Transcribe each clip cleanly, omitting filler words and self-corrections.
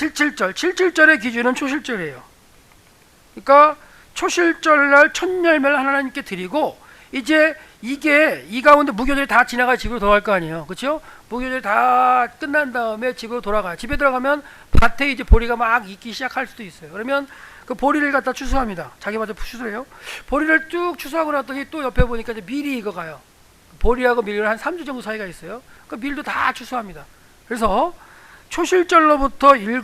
칠칠절, 칠칠절의 기준은 초실절이에요. 그러니까 초실절날 첫 열매를 하나님께 드리고, 이제 이게 이 가운데 무교절이 다 지나가 집으로 돌아갈 거 아니에요. 그렇죠? 무교절이 다 끝난 다음에 집으로 돌아가요. 집에 들어가면 밭에 이제 보리가 막 익기 시작할 수도 있어요. 그러면 그 보리를 갖다 추수합니다. 자기 먼저 추수해요. 보리를 쭉 추수하고 났더니 또 옆에 보니까 이제 밀이 익어가요. 보리하고 밀은 한 3주 정도 사이가 있어요. 그 밀도 다 추수합니다. 그래서 초실절로부터 7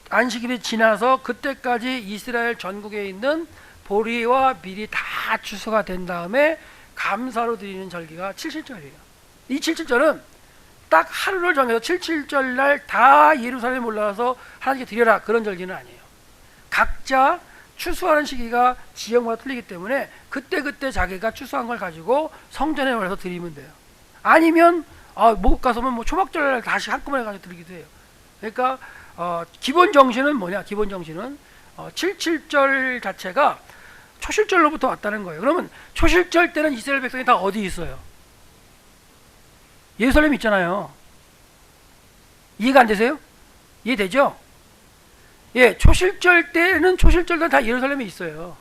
안식일이 지나서 그때까지 이스라엘 전국에 있는 보리와 밀이 다 추수가 된 다음에 감사로 드리는 절기가 칠칠절이에요. 이 칠칠절은 딱 하루를 정해서 칠칠절 날 다 예루살렘에 올라와서 하나님께 드려라, 그런 절기는 아니에요. 각자 추수하는 시기가 지역마다 틀리기 때문에 그때그때 자기가 추수한 걸 가지고 성전에 올라서 드리면 돼요. 아니면 모국 가서면 뭐 초막절날 다시 한꺼번에 가서 드리기도 해요. 그러니까 기본 정신은 뭐냐? 기본 정신은 칠칠절 자체가 초실절로부터 왔다는 거예요. 그러면 초실절 때는 이스라엘 백성이 다 어디 있어요? 예루살렘 있잖아요. 이해가 안 되세요? 이해되죠? 예, 초실절 때는 초실절도 다 예루살렘에 있어요.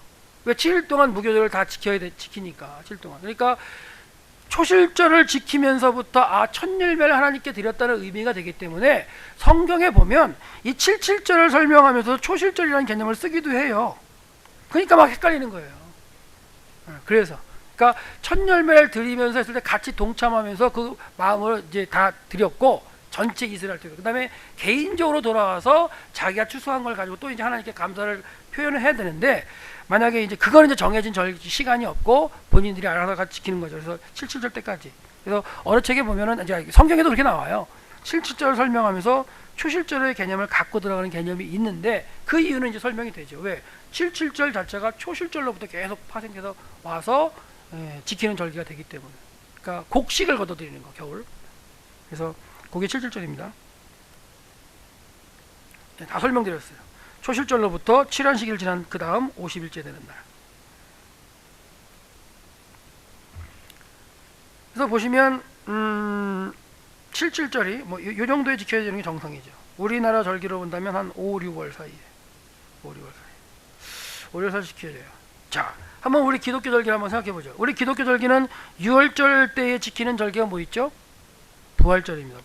왜? 7일 동안 무교절을 다 지키니까 7일 동안. 그러니까 초실절을 지키면서부터 첫 열매를 하나님께 드렸다는 의미가 되기 때문에 성경에 보면 이 칠칠절을 설명하면서 초실절이라는 개념을 쓰기도 해요. 그러니까 막 헷갈리는 거예요. 그래서 그러니까 첫 열매를 드리면서 했을 때 같이 동참하면서 그 마음을 이제 다 드렸고, 전체 이스라엘 그 다음에 개인적으로 돌아와서 자기가 추수한 걸 가지고 또 이제 하나님께 감사를 표현을 해야 되는데, 만약에 이제 그거는 이제 정해진 시간이 없고 본인들이 알아서 같이 지키는 거죠. 그래서 칠칠절 때까지. 그래서 어느 책에 보면은 이제 성경에도 그렇게 나와요. 칠칠절을 설명하면서 초실절의 개념을 갖고 들어가는 개념이 있는데, 그 이유는 이제 설명이 되죠. 왜? 칠칠절 자체가 초실절로부터 계속 파생돼서 와서 지키는 절기가 되기 때문에. 그러니까 곡식을 걷어들이는 거, 겨울. 그래서 그게 칠칠절입니다. 다 설명드렸어요. 초실절로부터 7안식일 지난 그 다음 50일째 되는 날. 그래서 보시면 칠칠절이 뭐 요 정도에 지켜야 되는 게 정상이죠. 우리나라 절기로 본다면 한 5, 6월 사이에 5, 6월 사이에 지켜야 돼요. 자, 한번 우리 기독교 절기를 한번 생각해 보죠. 우리 기독교 절기는 6월절 때에 지키는 절기가 뭐 있죠? 부활절입니다.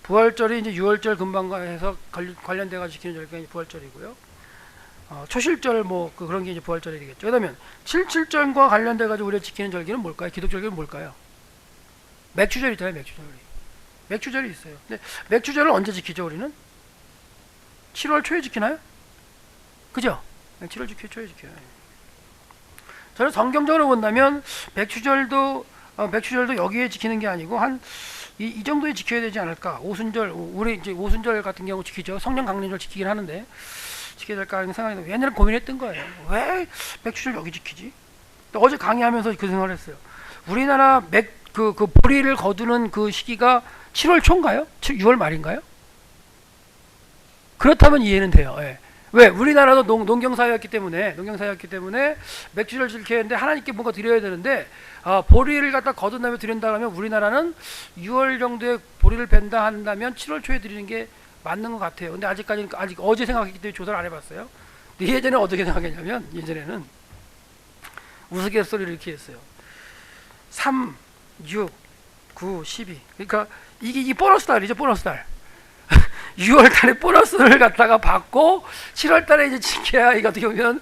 부활절이 이제 6월절 근방과해서 관련돼서 지키는 절기가 이제 부활절이고요. 초실절 뭐 그런 게 이제 부활절이 되겠죠. 그러면 칠칠절과 관련돼 가지고 우리가 지키는 절기는 뭘까요? 기독교 절기는 뭘까요? 맥주절이 있잖아요. 맥주절이 있어요. 근데 맥주절을 언제 지키죠? 우리는 7월 초에 지키나요? 그죠? 7월 초에 지켜요. 저는 성경적으로 본다면 맥주절도 여기에 지키는 게 아니고 한 이 정도에 지켜야 되지 않을까. 오순절, 우리 이제 오순절 같은 경우 지키죠. 성령 강림절 지키긴 하는데 지켜야 될까 하는 생각이 들어요. 옛날에 고민했던 거예요. 왜 맥주절 여기 지키지? 또 어제 강의하면서 그 생각을 했어요. 우리나라 그 보리를 거두는 그 시기가 7월 초인가요? 6월 말인가요? 그렇다면 이해는 돼요. 예. 왜? 우리나라도 농경사회였기 때문에 맥주를 지켜야 되는데 하나님께 뭔가 드려야 되는데 보리를 갖다 거둔 다음에 드린다 하면 우리나라는 6월 정도에 보리를 벤다 한다면 7월 초에 드리는 게 맞는 것 같아요. 근데 아직 어제 생각했기 때문에 조사를 안 해봤어요. 근데 예전에 어떻게 생각했냐면, 예전에는 우스갯소리를 이렇게 했어요. 3, 6, 9, 12. 그러니까 이게 보너스 달이죠. 보너스 달. 6월 달에 보너스를 갖다가 받고 7월 달에 이제 지켜야 이거 어떻게 보면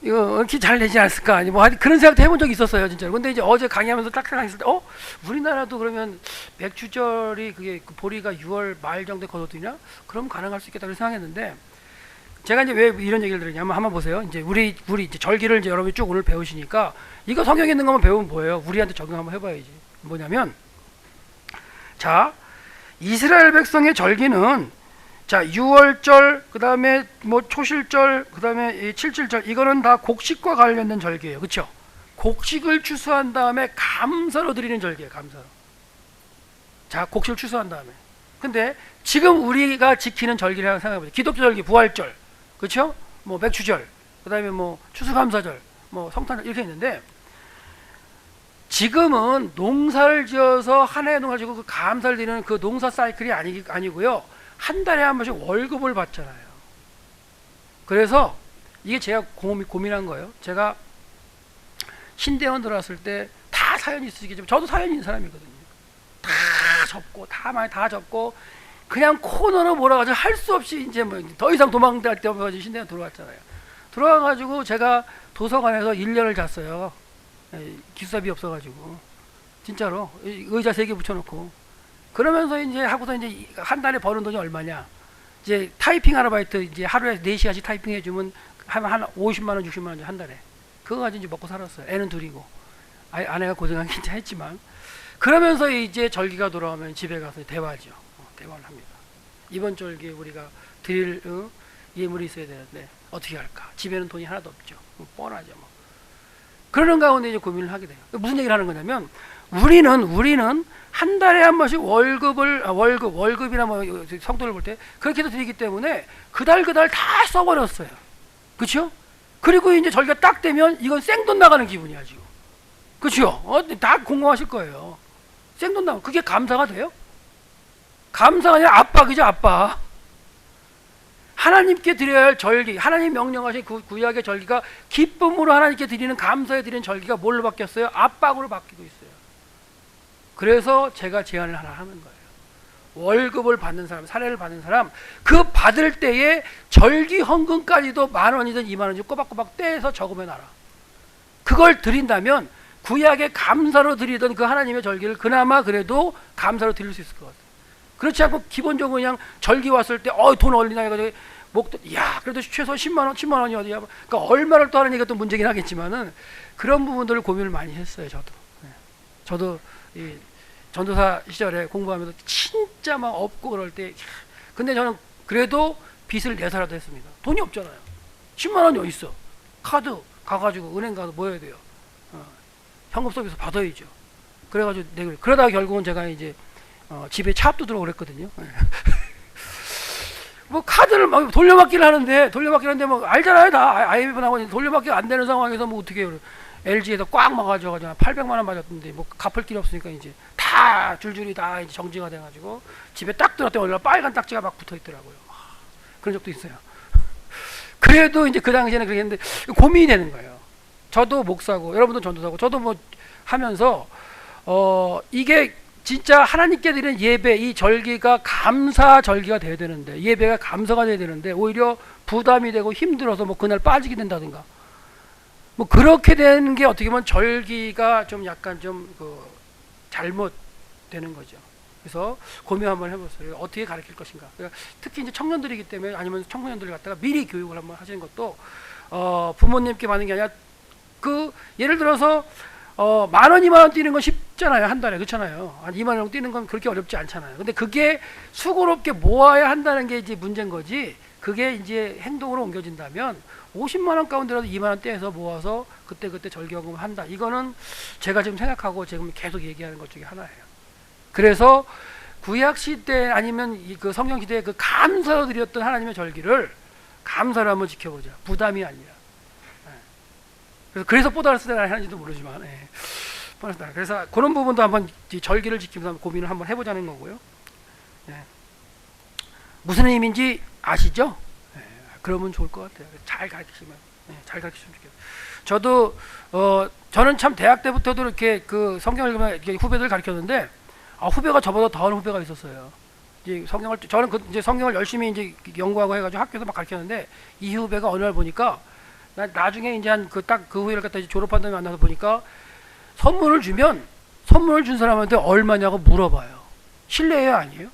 이거 이렇게 잘 되지 않았을까, 아니 뭐 그런 생각도 해본 적이 있었어요, 진짜로. 근데 이제 어제 강의하면서 딱 생각했을 때, 우리나라도 그러면 맥주절이 그게 보리가 6월 말 정도에 거둬들이냐? 그럼 가능할 수 있겠다고 생각했는데, 제가 이제 왜 이런 얘기를 드리냐면, 한번 보세요. 이제 우리 이제 절기를 이제 여러분이 쭉 오늘 배우시니까 이거 성경에 있는 것만 배우면 뭐예요? 우리한테 적용 한번 해봐야지. 뭐냐면, 자, 이스라엘 백성의 절기는 자 6월절, 그 다음에 뭐 초실절, 그 다음에 칠칠절, 이거는 다 곡식과 관련된 절기예요. 그렇죠? 곡식을 추수한 다음에 감사로 드리는 절기예요. 감사로. 자, 곡식을 추수한 다음에. 근데 지금 우리가 지키는 절기를 생각해보세요. 기독교 절기, 부활절, 그렇죠? 뭐 맥주절, 그 다음에 뭐 추수감사절, 뭐 성탄절 이렇게 있는데, 지금은 농사를 지어서 한 해 농사를 지고 그 감사를 드리는 그 농사 사이클이 아니고요. 한 달에 한 번씩 월급을 받잖아요. 그래서 이게 제가 고민한 거예요. 제가 신대원 들어왔을 때 다 사연이 있으시겠지만 저도 사연이 있는 사람이거든요. 다 접고 다 접고 그냥 코너로 몰아가지고 할 수 없이 이제 뭐 더 이상 도망갈 데 없어가지고 신대원 들어왔잖아요. 들어와가지고 제가 도서관에서 1년을 잤어요. 기숙사비 없어가지고 진짜로 의자 3개 붙여놓고 그러면서 이제 하고서 이제 한 달에 버는 돈이 얼마냐? 이제 타이핑 아르바이트 이제 하루에 4시간씩 타이핑 해주면 한 50만 원, 60만 원 한 달에 그거 가지고 이제 먹고 살았어요. 애는 둘이고 아내가 고생하긴 진짜 했지만 그러면서 이제 절기가 돌아오면 집에 가서 대화죠. 대화를 합니다. 이번 절기에 우리가 드릴 예물이 있어야 되는데 어떻게 할까? 집에는 돈이 하나도 없죠. 뻔하죠. 뭐. 그러는 가운데 이제 고민을 하게 돼요. 무슨 얘기를 하는 거냐면 우리는 한 달에 한 번씩 월급이나 뭐 성도를 볼 때 그렇게 해서 드리기 때문에 그달 다 써버렸어요. 그렇죠? 그리고 이제 절기가 딱 되면 이건 생돈 나가는 기분이야 지금. 그렇죠? 다 공감하실 거예요. 생돈 나가면 그게 감사가 돼요? 감사가 아니라 압박이죠, 압박. 하나님께 드려야 할 절기, 하나님 명령하신 구약의 절기가 기쁨으로 하나님께 드리는 감사에 드리는 절기가 뭘로 바뀌었어요? 압박으로 바뀌고 있어요. 그래서 제가 제안을 하나 하는 거예요. 월급을 받는 사람, 사례를 받는 사람, 그 받을 때에 절기 헌금까지도 10,000원이든 20,000원이든 꼬박꼬박 떼서 적으면 알아. 그걸 드린다면 구약의 감사로 드리던 그 하나님의 절기를 그나마 그래도 감사로 드릴 수 있을 것 같아요. 그렇지 않고 기본적으로 그냥 절기 왔을 때 돈 얼리나 해가지고 그래도 최소 10만 원이 어디야? 그러니까 얼마를 또 하는 얘기가 또 문제긴 하겠지만은 그런 부분들을 고민을 많이 했어요. 저도 이 전도사 시절에 공부하면서 진짜 막 없고 그럴 때 근데 저는 그래도 빚을 내서라도 했습니다. 돈이 없잖아요. 10만 원이 어디 있어? 카드 가가지고 은행 가서 뭐 해야 돼요? 현금 서비스 받아야죠. 그래가지고 그러다가 결국은 제가 이제 집에 차 뜯으러 그랬거든요. 뭐 카드를 막 돌려받기를 하는데 뭐 알잖아요. 다 IMF 나오니 돌려받기 안 되는 상황에서 뭐 어떻게 해요? LG에서 꽉 막아줘가지고 800만 원 맞았는데 뭐 갚을 길이 없으니까 이제 다 줄줄이 다 이제 정지가 돼가지고 집에 딱 들었더니 얼마 빨간 딱지가 막 붙어 있더라고요. 그런 적도 있어요. 그래도 이제 그 당시에는 그렇게 했는데 고민이 되는 거예요. 저도 목사고 여러분도 전도사고 저도 뭐 하면서 이게 진짜 하나님께 드리는 예배 이 절기가 감사 절기가 돼야 되는데 예배가 감사가 돼야 되는데 오히려 부담이 되고 힘들어서 뭐 그날 빠지게 된다든가 뭐 그렇게 되는 게 어떻게 보면 절기가 좀 약간 좀 잘못되는 거죠. 그래서 고민 한번 해보세요. 어떻게 가르칠 것인가. 그러니까 특히 이제 청년들이기 때문에 아니면 청소년들을 갖다가 미리 교육을 한번 하시는 것도 부모님께 받는 게 아니라 예를 들어서 10,000원, 20,000원 뛰는 건 쉽잖아요. 한 달에. 그렇잖아요. 한 20,000원 뛰는 건 그렇게 어렵지 않잖아요. 근데 그게 수고롭게 모아야 한다는 게 이제 문제인 거지. 그게 이제 행동으로 옮겨진다면 50만 원 가운데라도 2만 원 떼서 모아서 그때 절기헌금을 한다. 이거는 제가 지금 생각하고 지금 계속 얘기하는 것 중에 하나예요. 그래서 구약 시대 아니면 그 성경 시대에 그 감사로 드렸던 하나님의 절기를 감사로 한번 지켜보자. 부담이 아니라. 그래서 보너스 달을 하는지도 모르지만 보너스 달. 그래서 그런 부분도 한번 절기를 지키면서 한번 고민을 한번 해보자는 거고요. 무슨 의미인지 아시죠? 그러면 좋을 것 같아요. 잘 가르치시면 좋겠어요. 저는 참 대학 때부터도 이렇게 그 성경을 읽으면 후배들 가르쳤는데 후배가 저보다 더한 후배가 있었어요. 이제 저는 이제 성경을 열심히 이제 연구하고 해가지고 학교에서 막 가르쳤는데 이 후배가 어느 날 보니까 나중에 이제 그 후배를 갖다 졸업한 다음에 만나서 보니까 선물을 준 사람한테 얼마냐고 물어봐요. 실례예요, 아니에요?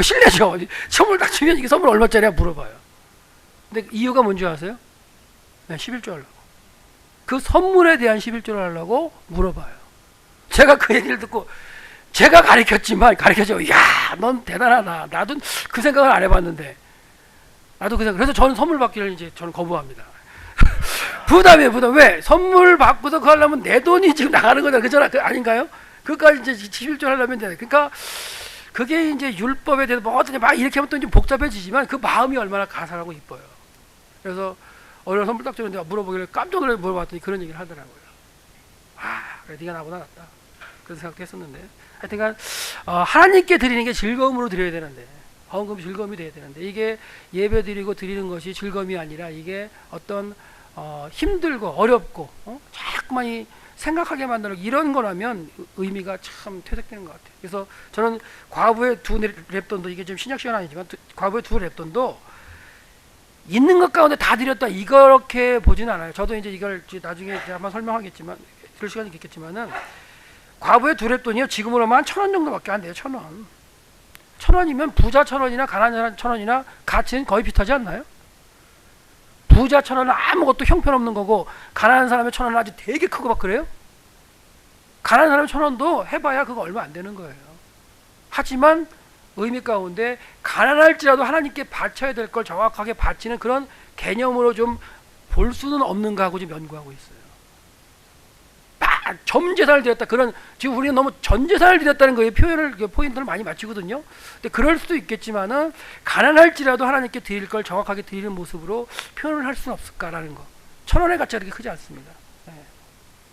실례죠. 선물 딱 주면 이게 선물 얼마짜리야 물어봐요. 근데 이유가 뭔지 아세요? 11조 하려고. 그 선물에 대한 11조를 하려고 물어봐요. 제가 그 얘기를 듣고 제가 가르쳤지만 야, 넌 대단하다. 나도 그 생각을 안 해봤는데. 그래서 저는 선물 받기를 저는 거부합니다. 부담. 왜? 선물 받고서 그거 하려면 내 돈이 지금 나가는 거잖아. 그잖아. 아닌가요? 그까지 이제 11조 하려면 돼. 그러니까 그게 이제 율법에 대해서 뭐 어떻게 막 이렇게 하면 또 좀 복잡해지지만 그 마음이 얼마나 가사하고 이뻐요. 그래서 어느 선물 딱 주는데 물어보길래 깜짝 놀라서 물어봤더니 그런 얘기를 하더라고요. 그래 네가 나보다 낫다. 그런 생각도 했었는데 하여튼간 하나님께 드리는 게 즐거움으로 드려야 되는데 헌금이 즐거움이 돼야 되는데, 이게 예배 드리고 드리는 것이 즐거움이 아니라 이게 어떤 힘들고 어렵고 자꾸만 생각하게 만드는 이런 거라면 의미가 참 퇴색되는 것 같아요. 그래서 저는 과부의 두 랩돈도, 이게 좀 신약 시간 아니지만 과부의 두 랩돈도 있는 것 가운데 다 드렸다 이렇게 보지는 않아요. 저도 이제 이걸 나중에 한번 설명하겠지만, 들을 시간이 있겠지만은, 과부의 두 랩돈이요 지금으로 하면 1,000원 정도밖에 안 돼요. 1,000원. 1,000원이면 부자 1,000원이나 가난한 1,000원이나 가치는 거의 비슷하지 않나요? 부자 1,000원은 아무것도 형편없는 거고, 가난한 사람의 1,000원은 아주 되게 크고 막 그래요. 가난한 사람의 1,000원도 해봐야 그거 얼마 안 되는 거예요. 하지만 의미 가운데 가난할지라도 하나님께 바쳐야 될 걸 정확하게 바치는 그런 개념으로 좀 볼 수는 없는가 하고 지금 연구하고 있어요. 전 재산을 드렸다, 그런, 지금 우리는 너무 전 재산을 드렸다는 거에 표현을, 포인트를 많이 맞추거든요. 근데 그럴 수도 있겠지만은 가난할지라도 하나님께 드릴 걸 정확하게 드리는 모습으로 표현을 할 수는 없을까라는 거. 1,000원의 가치가 그렇게 크지 않습니다. 네.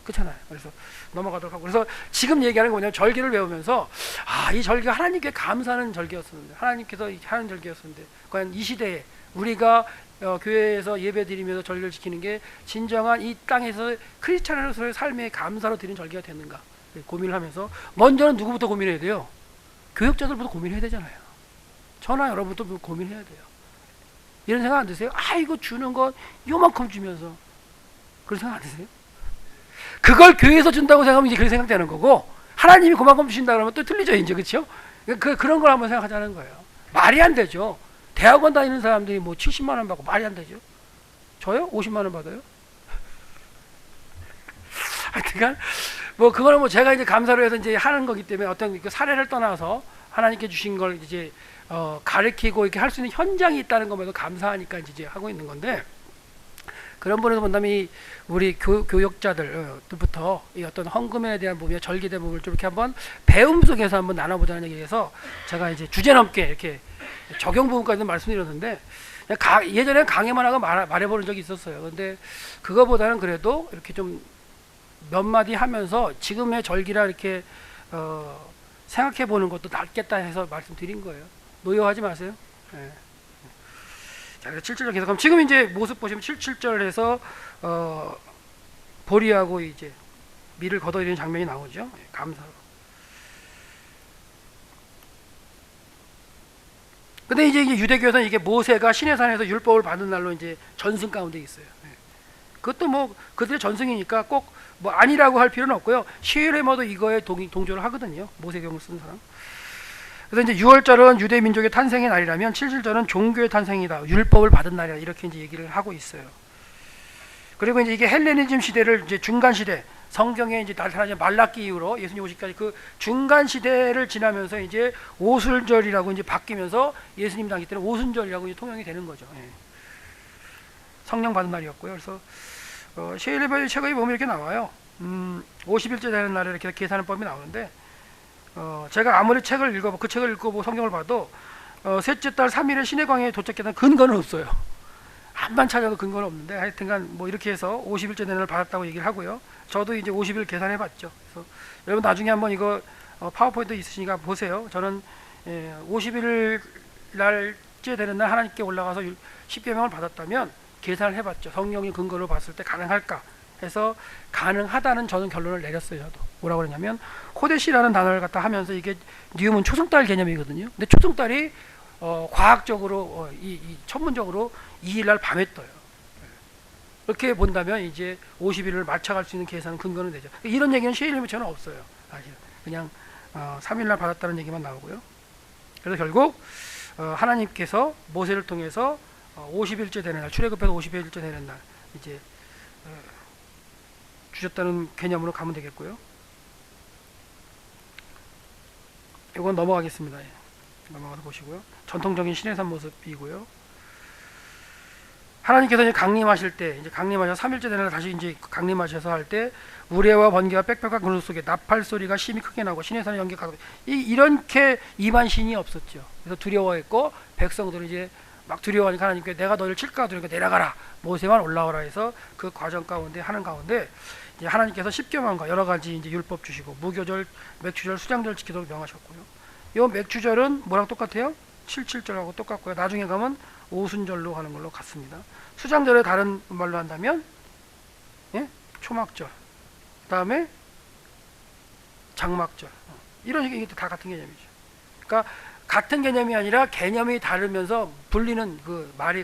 그렇잖아요. 그래서 넘어가도록 하고, 그래서 지금 얘기하는 거 뭐냐면, 절기를 배우면서 이 절기가 하나님께 감사하는 절기였었는데, 하나님께서 하는 절기였었는데, 과연 이 시대에 우리가 교회에서 예배 드리면서 절기를 지키는 게 진정한 이 땅에서 크리스찬으로서의 삶의 감사로 드리는 절기가 됐는가 고민을 하면서, 먼저는 누구부터 고민해야 돼요? 교역자들부터 고민해야 되잖아요. 저나 여러분도 고민해야 돼요. 이런 생각 안 드세요? 이거 주는 건 요만큼 주면서, 그런 생각 안 드세요? 그걸 교회에서 준다고 생각하면 이제 그렇게 생각되는 거고, 하나님이 그만큼 주신다 그러면 또 틀리죠, 이제. 그렇죠? 그런 걸 한번 생각하자는 거예요. 말이 안 되죠. 대학원 다니는 사람들이 뭐 70만 원 받고 말이 안 되죠. 저요? 50만 원 받아요? 하여튼 뭐 그거는 뭐 제가 이제 감사로 해서 이제 하는 거기 때문에, 어떤 그 사례를 떠나서 하나님께 주신 걸 이제 가르치고 이렇게 할 수 있는 현장이 있다는 것만으로 감사하니까 이제 하고 있는 건데, 그런 분에서 본다면 이 우리 교역자들부터 이 어떤 헌금에 대한 부분이나 절기에 대한 부분을 좀 이렇게 한번 배움 속에서 한번 나눠보자는 얘기에서, 제가 이제 주제넘게 이렇게 적용 부분까지는 말씀드렸는데, 예전에 강의만 하고 말해보는 적이 있었어요. 근데 그거보다는 그래도 이렇게 좀 몇 마디 하면서 지금의 절기라 이렇게 생각해 보는 것도 낫겠다 해서 말씀드린 거예요. 노여하지 마세요. 네. 자, 그래서 7절 계속, 그럼 지금 이제 모습 보시면 7절에서 보리하고 이제 밀을 걷어들이는 장면이 나오죠. 네, 감사로. 근데 이제 유대교에서는 이게 모세가 시내산에서 율법을 받은 날로 이제 전승 가운데 있어요. 네. 그것도 뭐 그들의 전승이니까 꼭 뭐 아니라고 할 필요는 없고요. 시일에마도 이거에 동조를 하거든요. 모세경을 쓰는 사람. 그래서 이제 6월절은 유대 민족의 탄생의 날이라면 7절은 종교의 탄생이다, 율법을 받은 날이다, 이렇게 이제 얘기를 하고 있어요. 그리고 이제 이게 헬레니즘 시대를 이제 중간 시대, 성경에 이제 나타나는 말라기 이후로 예수님 오시기까지 그 중간 시대를 지나면서 이제 오순절이라고 이제 바뀌면서 예수님 당시 때는 오순절이라고 이제 통용이 되는 거죠. 예. 성령 받은 날이었고요. 그래서 셰일리버의 책에 보면 이렇게 나와요. 50일째 되는 날에 이렇게 계산하는 법이 나오는데, 제가 아무리 그 책을 읽어보고 성경을 봐도 셋째 달 3일에 시내광야에 도착했다는 근거는 없어요. 한번 찾아도 근거는 없는데, 하여튼간 뭐 이렇게 해서 50일째 되는 날 받았다고 얘기를 하고요. 저도 이제 50일 계산해 봤죠. 그래서 여러분 나중에 한번 이거 파워포인트 있으시니까 보세요. 저는 50일 날째 되는 날 하나님께 올라가서 10계명을 받았다면 계산을 해봤죠. 성경의 근거로 봤을 때 가능할까 해서 가능하다는 저는 결론을 내렸어요. 저도 뭐라고 그러냐면, 호데시라는 단어를 갖다 하면서, 이게 뉴문 초승달 개념이거든요. 근데 초승달이 과학적으로 천문적으로 2일날 밤에 떠요. 이렇게 본다면 이제 50일을 맞춰갈 수 있는 계산은 근거는 되죠. 이런 얘기는 셰일리버처는 없어요. 사실 그냥 3일날 받았다는 얘기만 나오고요. 그래서 결국 하나님께서 모세를 통해서 50일째 되는 날, 출애굽해서 50일째 되는 날 이제 주셨다는 개념으로 가면 되겠고요. 이건 넘어가겠습니다. 넘어가서 보시고요. 전통적인 시내산 모습이고요. 하나님께서 이제 강림하실 때, 이제 강림하셔서 3일째 되는 날 다시 이제 강림하셔서 할 때, 우레와 번개와 빽빽한 그늘 속에 나팔 소리가 심히 크게 나고 시내산의 연기가 가고, 이렇게 임한 신이 없었죠. 그래서 두려워했고, 백성들은 이제 막 두려워하니까 하나님께 내가 너희를 칠까 두려니까 내려가라, 모세만 올라오라 해서 그 과정 가운데 하는 가운데 이제 하나님께서 십계명과 여러 가지 이제 율법 주시고, 무교절, 맥주절, 수장절 지키도록 명하셨고요. 이 맥주절은 뭐랑 똑같아요? 칠칠절하고 똑같고요. 나중에 가면 오순절로 가는 걸로 같습니다. 수장절에 다른 말로 한다면 예? 초막절, 그 다음에 장막절, 이런 식의 이게 다 같은 개념이죠. 그러니까 같은 개념이 아니라 개념이 다르면서 불리는 그 말이